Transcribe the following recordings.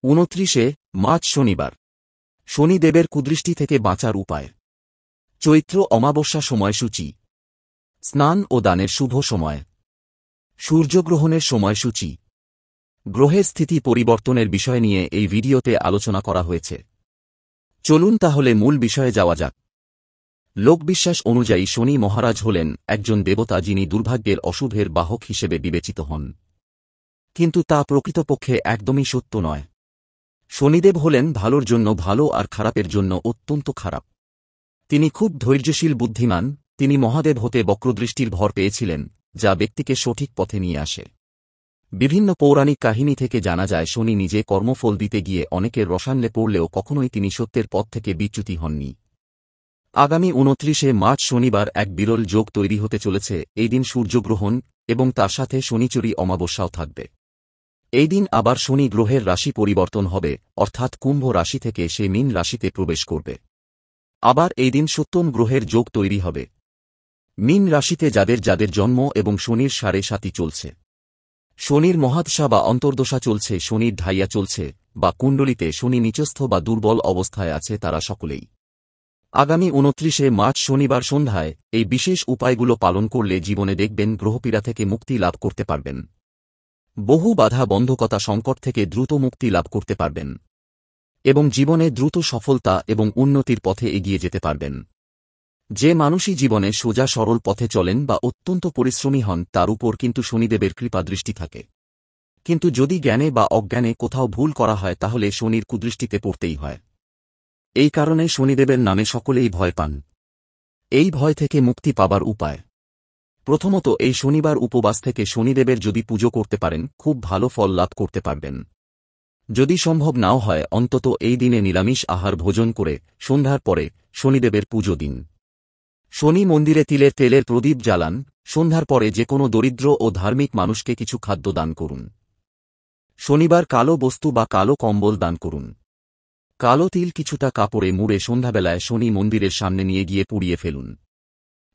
29 March শনিবার। শনিদেবের কুদৃষ্টি থেকে বাঁচার উপায়। চৈত্র অমাবস্যা সময়সূচি। স্নান ও দানের শুভ সময়। সূর্যগ্রহণের সময়সূচি। গ্রহের স্থিতি পরিবর্তনের বিষয় নিয়ে এই ভিডিওতে আলোচনা করা হয়েছে। চলুন তাহলে মূল বিষয়ে যাওয়া যাক। লোকবিশ্বাস অনুযায়ী শনি মহারাজ হলেন একজন দেবতা যিনি দুর্ভাগ্যের অশুভের বাহক হিসেবে বিবেচিত হন। কিন্তু তা প্রকৃতপক্ষে একদমই সত্য নয়। শনিদেব হলেন ভালোর জন্য ভালো আর খারাপের জন্য অত্যন্ত খারাপ। তিনি খুব ধৈর্যশীল বুদ্ধিমান। তিনি মহাদেব হতে বক্রদৃষ্টির ভর পেয়েছিলেন, যা ব্যক্তিকে সঠিক পথে নিয়ে আসে। বিভিন্ন পৌরাণিক কাহিনী থেকে জানা যায় শনি নিজে কর্মফল দিতে গিয়ে অনেকের রসায়নে পড়লেও কখনোই তিনি সত্যের পথ থেকে বিচ্যুতি হননি। আগামী 29 মার্চ শনিবার এক বিরল যোগ তৈরি হতে চলেছে। এই দিন সূর্যগ্রহণ এবং তার সাথে শনিচরী অমাবস্যাও থাকবে। এই দিন আবার শনি গ্রহের রাশি পরিবর্তন হবে, অর্থাৎ কুম্ভ রাশি থেকে সে মীন রাশিতে প্রবেশ করবে। আবার এই দিন সপ্তম গ্রহের যোগ তৈরি হবে। মীন রাশিতে যাদের যাদের জন্ম এবং শনির 7.5 চলছে, শনির মহাদশা বা অন্তর্দশা চলছে, শনির ঢাইয়া চলছে বা কুণ্ডলিতে শনি নিচস্থ বা দুর্বল অবস্থায় আছে, তারা সকলেই আগামী 29 মার্চ শনিবার সন্ধ্যায় এই বিশেষ উপায়গুলো পালন করলে জীবনে দেখবেন গ্রহপীড়া থেকে মুক্তি লাভ করতে পারবেন। বহু বাধা বন্ধকতা সংকট থেকে দ্রুত মুক্তি লাভ করতে পারবেন এবং জীবনে দ্রুত সফলতা এবং উন্নতির পথে এগিয়ে যেতে পারবেন। যে মানুষই জীবনে সোজা সরল পথে চলেন বা অত্যন্ত পরিশ্রমী হন, তার উপর কিন্তু শনিদেবের কৃপা দৃষ্টি থাকে। কিন্তু যদি জ্ঞানে বা অজ্ঞানে কোথাও ভুল করা হয় তাহলে শনির কুদৃষ্টিতে পড়তেই হয়। এই কারণে শনিদেবের নামে সকলেই ভয় পান। এই ভয় থেকে মুক্তি পাবার উপায়: প্রথমত, এই শনিবার উপবাস থেকে শনিদেবের যদি পুজো করতে পারেন খুব ভালো ফল লাভ করতে পারবেন। যদি সম্ভব নাও হয় অন্তত এই দিনে নিরামিষ আহার ভোজন করে সন্ধ্যার পরে শনিদেবের পুজো দিন। শনি মন্দিরে তিলের তেলের প্রদীপ জ্বালান। সন্ধ্যার পরে যে কোনো দরিদ্র ও ধার্মিক মানুষকে কিছু খাদ্য দান করুন। শনিবার কালো বস্তু বা কালো কম্বল দান করুন। কালো তিল কিছুটা কাপড়ে মুড়ে সন্ধ্যাবেলায় শনি মন্দিরের সামনে নিয়ে গিয়ে পুড়িয়ে ফেলুন।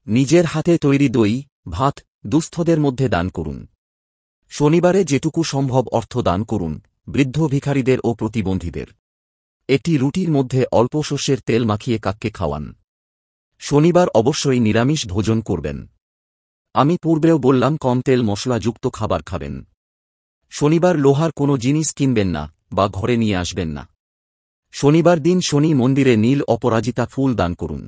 নিজের হাতে তৈরি দই, ভাত দুস্থদের মধ্যে দান করুন। শনিবারে যেটুকু সম্ভব অর্থ দান করুন বৃদ্ধ ভিখারীদের ও প্রতিবন্ধীদের। একটি রুটির মধ্যে অল্প সর্ষের তেল মাখিয়ে কাককে খাওয়ান। শনিবার অবশ্যই নিরামিষ ভোজন করবেন। আমি পূর্বেও বললাম কম তেল মশলাযুক্ত খাবার খাবেন। শনিবার লোহার কোনো জিনিস কিনবেন না বা ঘরে নিয়ে আসবেন না। শনিবার দিন শনি মন্দিরে নীল অপরাজিতা ফুল দান করুন।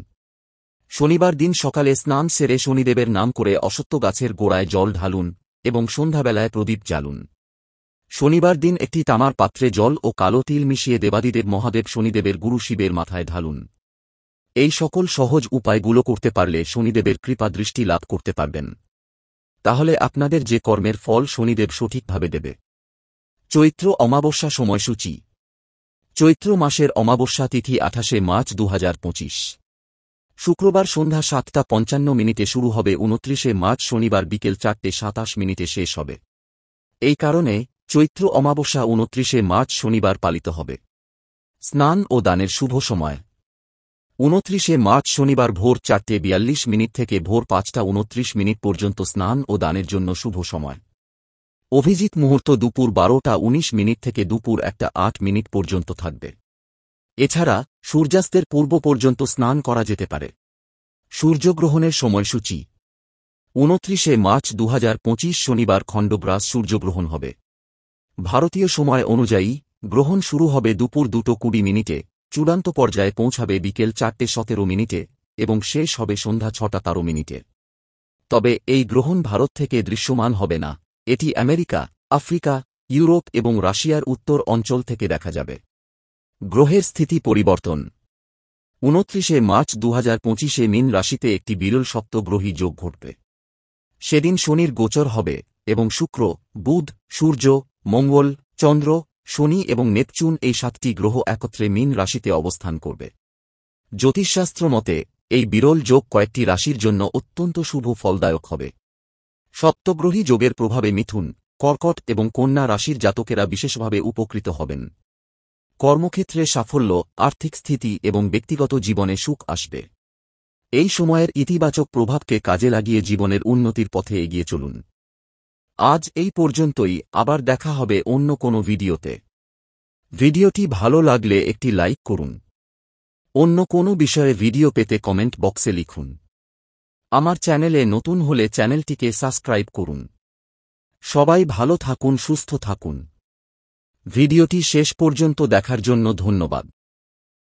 শনিবার দিন সকালে স্নান সেরে শনিদেবের নাম করে অশ্বত্থ গাছের গোড়ায় জল ঢালুন এবং সন্ধ্যাবেলায় প্রদীপ জ্বালুন। শনিবার দিন একটি তামার পাত্রে জল ও কালো তিল মিশিয়ে দেবাদিদেব মহাদেব শনিদেবের গুরু শিবের মাথায় ঢালুন। এই সকল সহজ উপায়গুলো করতে পারলে শনিদেবের কৃপা দৃষ্টি লাভ করতে পারবেন। তাহলে আপনাদের যে কর্মের ফল শনিদেব সঠিকভাবে দেবে। চৈত্র অমাবস্যা সময়সূচি। চৈত্র মাসের অমাবস্যা তিথি 28 মার্চ 2025। শুক্রবার সন্ধ্যা 7:55 শুরু হবে। 29 মার্চ শনিবার বিকেল 4:27 শেষ হবে। এই কারণে চৈত্র অমাবস্যা 29 মার্চ শনিবার পালিত হবে। স্নান ও দানের শুভ সময়: 29 মার্চ শনিবার ভোর 4:42 থেকে ভোর 5:29 পর্যন্ত স্নান ও দানের জন্য শুভ সময়। অভিজিৎ মুহূর্ত দুপুর 12:19 থেকে দুপুর 1:08 পর্যন্ত থাকবে। এছাড়া সূর্যাস্তের পূর্ব পর্যন্ত স্নান করা যেতে পারে। সূর্যগ্রহণের সময়সূচি: 29 মার্চ 2025 শনিবার খণ্ডগ্রাস সূর্যগ্রহণ হবে। ভারতীয় সময় অনুযায়ী গ্রহণ শুরু হবে দুপুর 2:20, চূড়ান্ত পর্যায়ে পৌঁছাবে বিকেল 4:17 এবং শেষ হবে সন্ধ্যা 6:13। তবে এই গ্রহণ ভারত থেকে দৃশ্যমান হবে না, এটি আমেরিকা, আফ্রিকা, ইউরোপ এবং রাশিয়ার উত্তর অঞ্চল থেকে দেখা যাবে। গ্রহের স্থিতি পরিবর্তন: 29 মার্চ 2025 মীন রাশিতে একটি বিরল সপ্তগ্রহী যোগ ঘটবে। সেদিন শনির গোচর হবে এবং শুক্র, বুধ, সূর্য, মঙ্গল, চন্দ্র, শনি এবং নেপচুন এই 7টি গ্রহ একত্রে মীন রাশিতে অবস্থান করবে। জ্যোতিষশাস্ত্র মতে এই বিরল যোগ কয়েকটি রাশির জন্য অত্যন্ত শুভ ফলদায়ক হবে। সপ্তগ্রহী যোগের প্রভাবে মিথুন, কর্কট এবং কন্যা রাশির জাতকেরা বিশেষভাবে উপকৃত হবেন। কর্মক্ষেত্রে সাফল্য, আর্থিক স্থিতি এবং ব্যক্তিগত জীবনে সুখ আসবে। এই সময়ের ইতিবাচক প্রভাবকে কাজে লাগিয়ে জীবনের উন্নতির পথে এগিয়ে চলুন। আজ এই পর্যন্তই, আবার দেখা হবে অন্য কোনো ভিডিওতে। ভিডিওটি ভালো লাগলে একটি লাইক করুন। অন্য কোনো বিষয়ে ভিডিও পেতে কমেন্ট বক্সে লিখুন। আমার চ্যানেলে নতুন হলে চ্যানেলটিকে সাবস্ক্রাইব করুন। সবাই ভালো থাকুন, সুস্থ থাকুন। ভিডিওটি শেষ পর্যন্ত দেখার জন্য ধন্যবাদ।